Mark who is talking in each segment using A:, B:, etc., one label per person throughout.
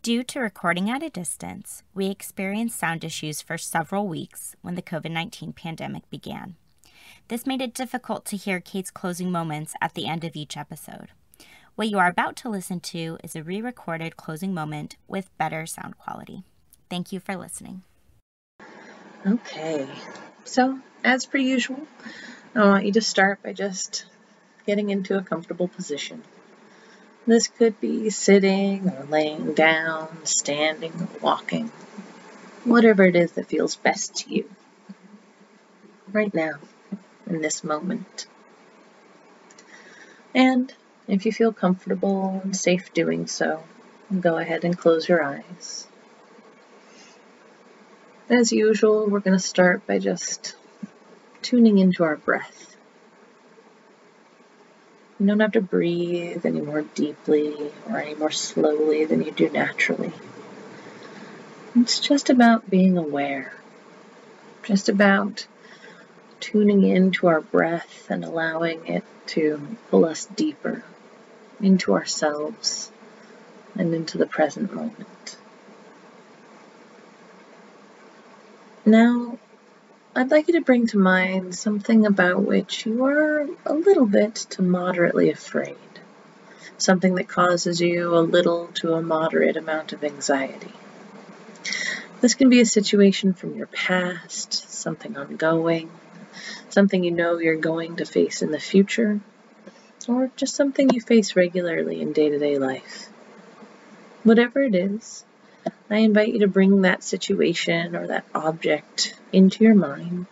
A: Due to recording at a distance, we experienced sound issues for several weeks when the COVID-19 pandemic began. This made it difficult to hear Kate's closing moments at the end of each episode. What you are about to listen to is a re-recorded closing moment with better sound quality. Thank you for listening.
B: Okay, so as per usual, I want you to start by just getting into a comfortable position. This could be sitting or laying down, standing or walking, whatever it is that feels best to you right now, in this moment. And if you feel comfortable and safe doing so, go ahead and close your eyes. As usual, we're going to start by just tuning into our breath. You don't have to breathe any more deeply or any more slowly than you do naturally. It's just about being aware, just about tuning into our breath and allowing it to pull us deeper into ourselves and into the present moment. Now, I'd like you to bring to mind something about which you are a little bit to moderately afraid, something that causes you a little to a moderate amount of anxiety. This can be a situation from your past, something ongoing, something you know you're going to face in the future, or just something you face regularly in day-to-day life. Whatever it is, I invite you to bring that situation or that object into your mind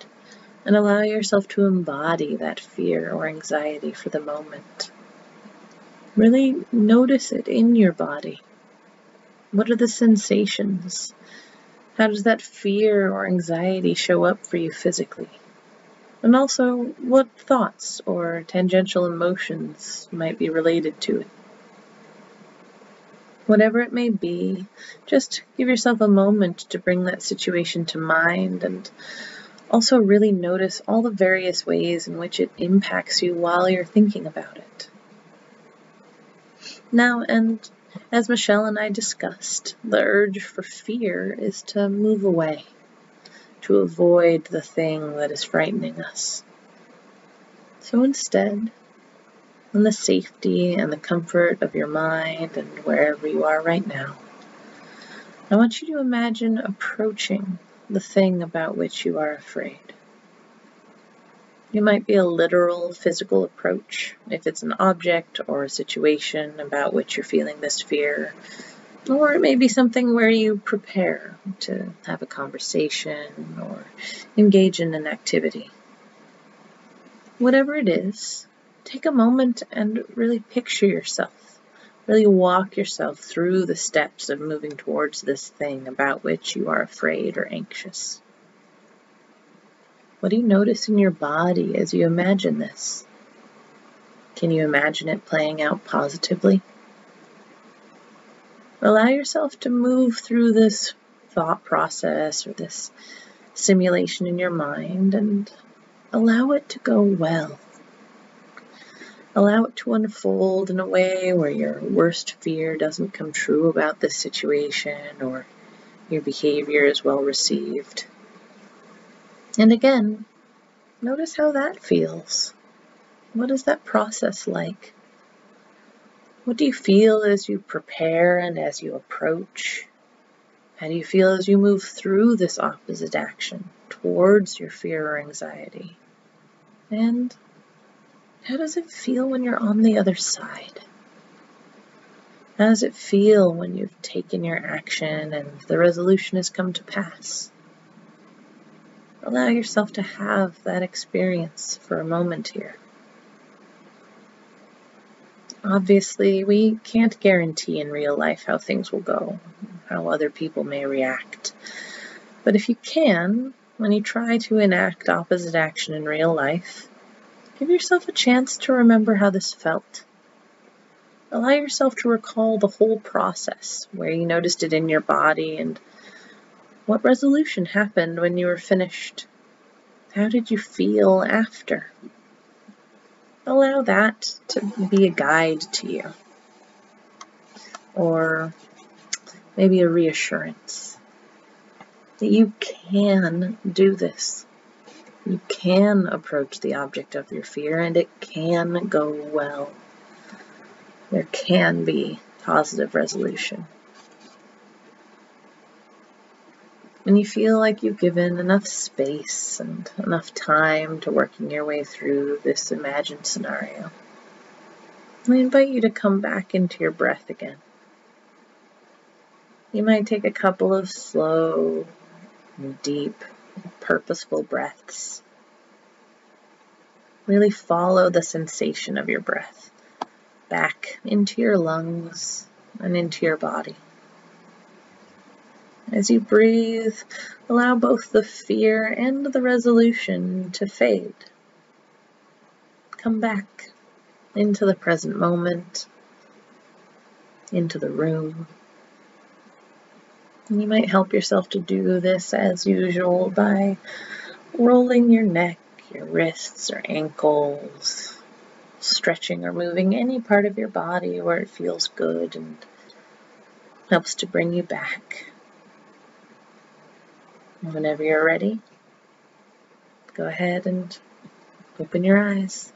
B: and allow yourself to embody that fear or anxiety for the moment. Really notice it in your body. What are the sensations? How does that fear or anxiety show up for you physically? And also, what thoughts or tangential emotions might be related to it? Whatever it may be, just give yourself a moment to bring that situation to mind and also really notice all the various ways in which it impacts you while you're thinking about it. Now, and as Michelle and I discussed, the urge for fear is to move away, to avoid the thing that is frightening us. So instead, in the safety and the comfort of your mind and wherever you are right now, I want you to imagine approaching the thing about which you are afraid. It might be a literal physical approach if it's an object or a situation about which you're feeling this fear, or it may be something where you prepare to have a conversation or engage in an activity. Whatever it is, take a moment and really picture yourself. Really walk yourself through the steps of moving towards this thing about which you are afraid or anxious. What do you notice in your body as you imagine this? Can you imagine it playing out positively? Allow yourself to move through this thought process or this simulation in your mind and allow it to go well. Allow it to unfold in a way where your worst fear doesn't come true about this situation or your behavior is well received. And again, notice how that feels. What is that process like? What do you feel as you prepare and as you approach? How do you feel as you move through this opposite action towards your fear or anxiety? And how does it feel when you're on the other side? How does it feel when you've taken your action and the resolution has come to pass? Allow yourself to have that experience for a moment here. Obviously, we can't guarantee in real life how things will go, how other people may react. But if you can, when you try to enact opposite action in real life, give yourself a chance to remember how this felt. Allow yourself to recall the whole process, where you noticed it in your body and what resolution happened when you were finished. How did you feel after? Allow that to be a guide to you. Or maybe a reassurance that you can do this. You can approach the object of your fear, and it can go well. There can be positive resolution. When you feel like you've given enough space and enough time to working your way through this imagined scenario, I invite you to come back into your breath again. You might take a couple of slow, deep, purposeful breaths. Really follow the sensation of your breath back into your lungs and into your body. As you breathe, allow both the fear and the resolution to fade. Come back into the present moment, into the room. And you might help yourself to do this as usual by rolling your neck, your wrists or ankles, stretching or moving any part of your body where it feels good and helps to bring you back. Whenever you're ready, go ahead and open your eyes.